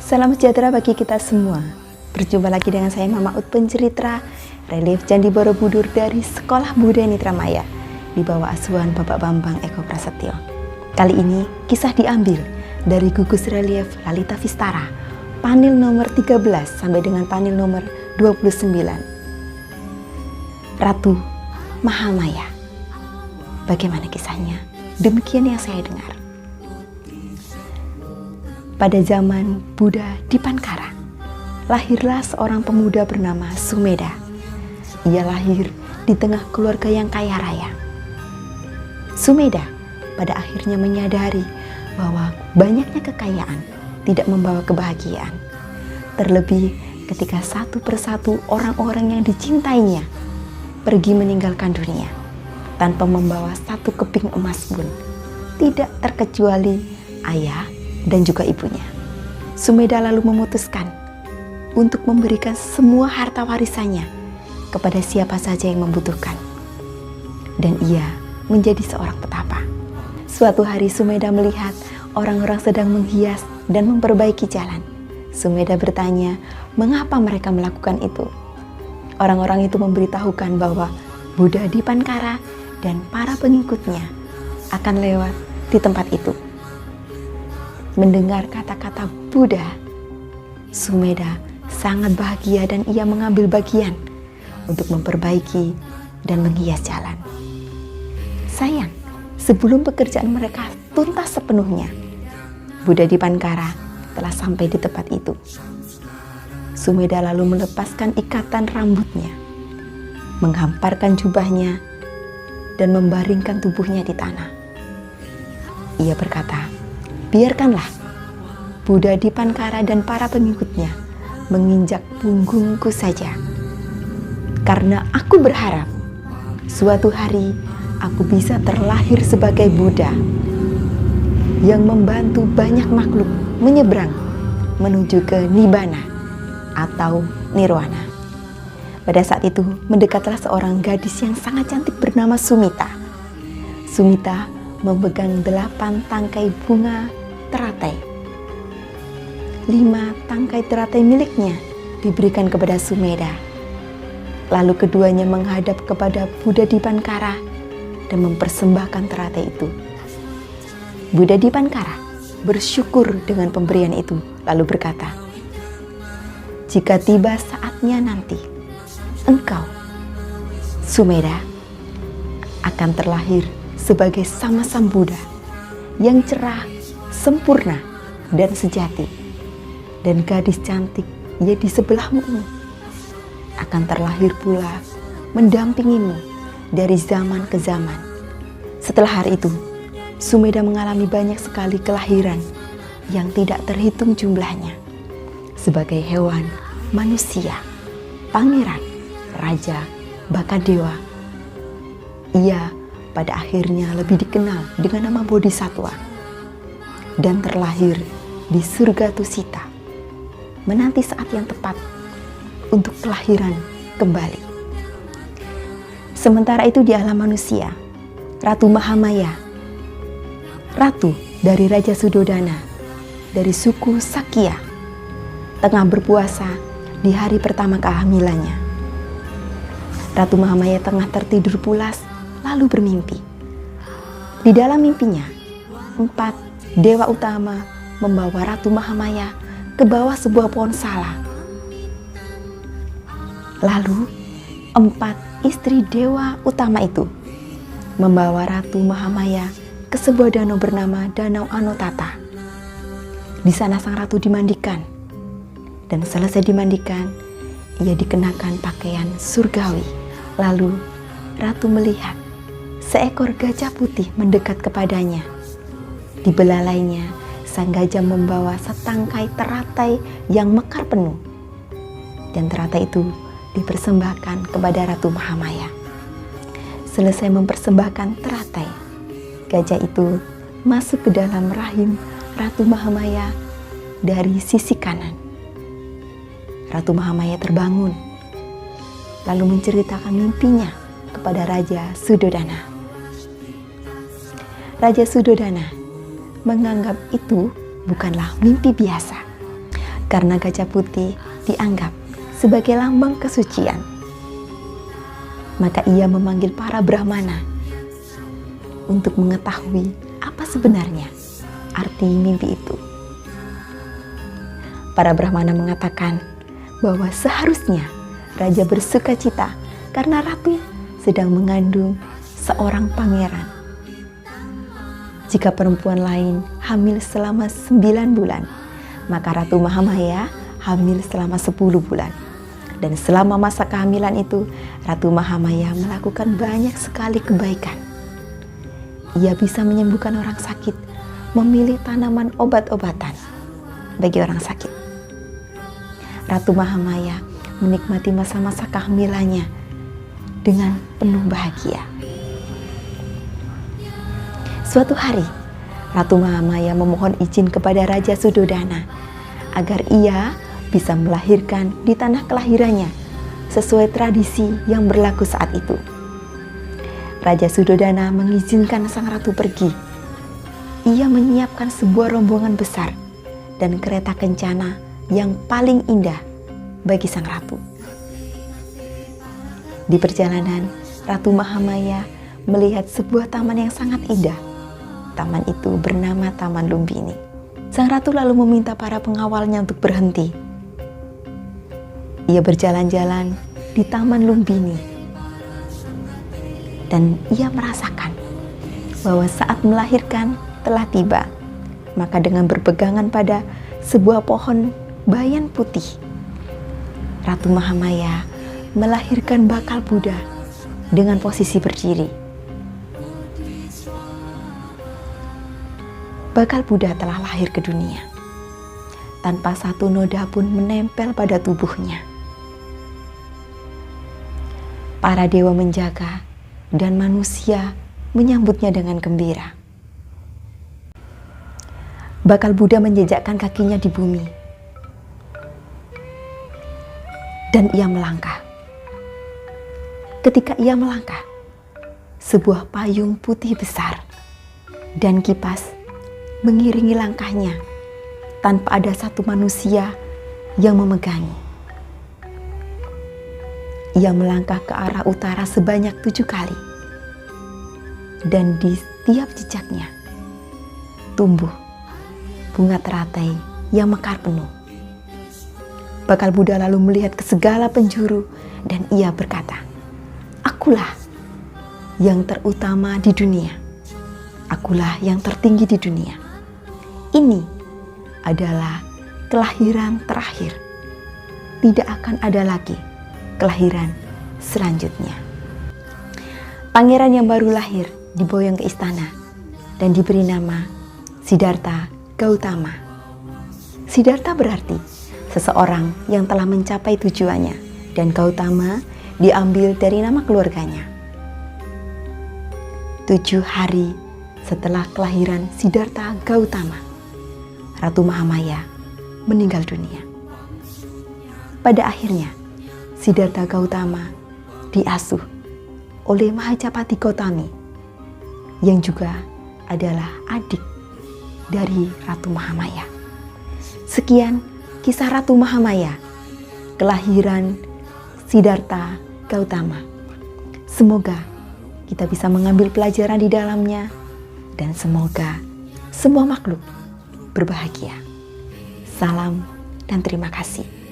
Salam sejahtera bagi kita semua. Berjumpa lagi dengan saya Mama Ut, pencerita relief Candi Borobudur dari Sekolah Budaya Nitramaya di bawah asuhan Bapak Bambang Eko Prasetyo. Kali ini kisah diambil dari gugus relief Lalita Vistara, panel nomor 13 sampai dengan panel nomor 29. Ratu Mahamaya. Bagaimana kisahnya? Demikian yang saya dengar. Pada zaman Buddha Dipankara, lahirlah seorang pemuda bernama Sumedha. Ia lahir di tengah keluarga yang kaya raya. Sumedha pada akhirnya menyadari bahwa banyaknya kekayaan tidak membawa kebahagiaan. Terlebih ketika satu persatu orang-orang yang dicintainya pergi meninggalkan dunia tanpa membawa satu keping emas pun, tidak terkecuali ayah dan juga ibunya. Sumedha lalu memutuskan untuk memberikan semua harta warisannya kepada siapa saja yang membutuhkan. Dan ia menjadi seorang petapa. Suatu hari Sumedha melihat orang-orang sedang menghias dan memperbaiki jalan. Sumedha bertanya, mengapa mereka melakukan itu? Orang-orang itu memberitahukan bahwa Buddha Dipankara dan para pengikutnya akan lewat di tempat itu. Mendengar kata-kata Buddha, Sumedha sangat bahagia dan ia mengambil bagian untuk memperbaiki dan menghias jalan. Sayang, sebelum pekerjaan mereka tuntas sepenuhnya, Buddha Dipankara telah sampai di tempat itu. Sumedha lalu melepaskan ikatan rambutnya, menghamparkan jubahnya, dan membaringkan tubuhnya di tanah. Ia berkata, biarkanlah Buddha Dipankara dan para pengikutnya menginjak punggungku saja. Karena aku berharap suatu hari aku bisa terlahir sebagai Buddha yang membantu banyak makhluk menyeberang menuju ke Nibbana atau Nirwana. Pada saat itu mendekatlah seorang gadis yang sangat cantik bernama Sumita. Sumita memegang 8 tangkai bunga teratai. 5 tangkai teratai miliknya diberikan kepada Sumedha. Lalu keduanya menghadap kepada Buddha Dipankara dan mempersembahkan teratai itu. Buddha Dipankara bersyukur dengan pemberian itu, lalu berkata, jika tiba saatnya nanti, engkau, Sumedha, akan terlahir sebagai sama-sama Buddha yang cerah, sempurna, dan sejati. Dan gadis cantik yang di sebelahmu ini akan terlahir pula mendampingimu dari zaman ke zaman. Setelah hari itu, Sumedha mengalami banyak sekali kelahiran yang tidak terhitung jumlahnya. Sebagai hewan, manusia, pangeran, raja, bahkan dewa. Ia pada akhirnya lebih dikenal dengan nama Bodhisattva dan terlahir di surga Tusita, menanti saat yang tepat untuk kelahiran kembali. Sementara itu di alam manusia, Ratu Mahamaya, ratu dari Raja Sudodana dari suku Sakya, tengah berpuasa di hari pertama kehamilannya. Ratu Mahamaya tengah tertidur pulas lalu bermimpi. Di dalam mimpinya, 4 dewa utama membawa Ratu Mahamaya ke bawah sebuah pohon salak. Lalu 4 istri dewa utama itu membawa Ratu Mahamaya ke sebuah danau bernama Danau Anotata. Di sana sang ratu dimandikan, dan selesai dimandikan, ia dikenakan pakaian surgawi. Lalu ratu melihat seekor gajah putih mendekat kepadanya. Di belalainya, sang gajah membawa setangkai teratai yang mekar penuh. Dan teratai itu dipersembahkan kepada Ratu Mahamaya. Selesai mempersembahkan teratai, gajah itu masuk ke dalam rahim Ratu Mahamaya dari sisi kanan. Ratu Mahamaya terbangun, lalu menceritakan mimpinya kepada Raja Sudodana. Raja Sudodana menganggap itu bukanlah mimpi biasa. karena gajah putih dianggap sebagai lambang kesucian. Maka ia memanggil para Brahmana untuk mengetahui apa sebenarnya arti mimpi itu. Para Brahmana mengatakan bahwa seharusnya raja bersuka cita karena ratu sedang mengandung seorang pangeran. Jika perempuan lain hamil selama 9 bulan, maka Ratu Mahamaya hamil selama 10 bulan. Dan selama masa kehamilan itu, Ratu Mahamaya melakukan banyak sekali kebaikan. Ia bisa menyembuhkan orang sakit, memilih tanaman obat-obatan bagi orang sakit. Ratu Mahamaya menikmati masa-masa kehamilannya dengan penuh bahagia. Suatu hari, Ratu Mahamaya memohon izin kepada Raja Sudodana agar ia bisa melahirkan di tanah kelahirannya sesuai tradisi yang berlaku saat itu. Raja Sudodana mengizinkan sang ratu pergi. Ia menyiapkan sebuah rombongan besar dan kereta kencana yang paling indah bagi sang ratu. Di perjalanan, Ratu Mahamaya melihat sebuah taman yang sangat indah. Taman itu bernama Taman Lumbini. Sang ratu lalu meminta para pengawalnya untuk berhenti. Ia berjalan-jalan di Taman Lumbini dan ia merasakan bahwa saat melahirkan telah tiba. Maka dengan berpegangan pada sebuah pohon bayan putih, Ratu Mahamaya melahirkan bakal Buddha dengan posisi berdiri. Bakal Buddha telah lahir ke dunia tanpa satu noda pun menempel pada tubuhnya. Para dewa menjaga dan manusia menyambutnya dengan gembira. Bakal Buddha menjejakkan kakinya di bumi dan ia melangkah. Ketika ia melangkah, sebuah payung putih besar dan kipas mengiringi langkahnya tanpa ada satu manusia yang memegangi. Ia melangkah ke arah utara sebanyak 7 kali dan di setiap jejaknya tumbuh bunga teratai yang mekar penuh. Bakal Buddha lalu melihat ke segala penjuru dan ia berkata, "Akulah yang terutama di dunia. Akulah yang tertinggi di dunia. Ini adalah kelahiran terakhir. Tidak akan ada lagi kelahiran selanjutnya." Pangeran yang baru lahir diboyong ke istana dan diberi nama Siddhartha Gautama. Siddhartha berarti seseorang yang telah mencapai tujuannya, dan Gautama diambil dari nama keluarganya. 7 hari setelah kelahiran Siddhartha Gautama, Ratu Mahamaya meninggal dunia. Pada akhirnya, Siddhartha Gautama diasuh oleh Mahajapati Gautami yang juga adalah adik dari Ratu Mahamaya. Sekian kisah Ratu Mahamaya, kelahiran Siddhartha Gautama. Semoga kita bisa mengambil pelajaran di dalamnya dan semoga semua makhluk berbahagia. Salam dan terima kasih.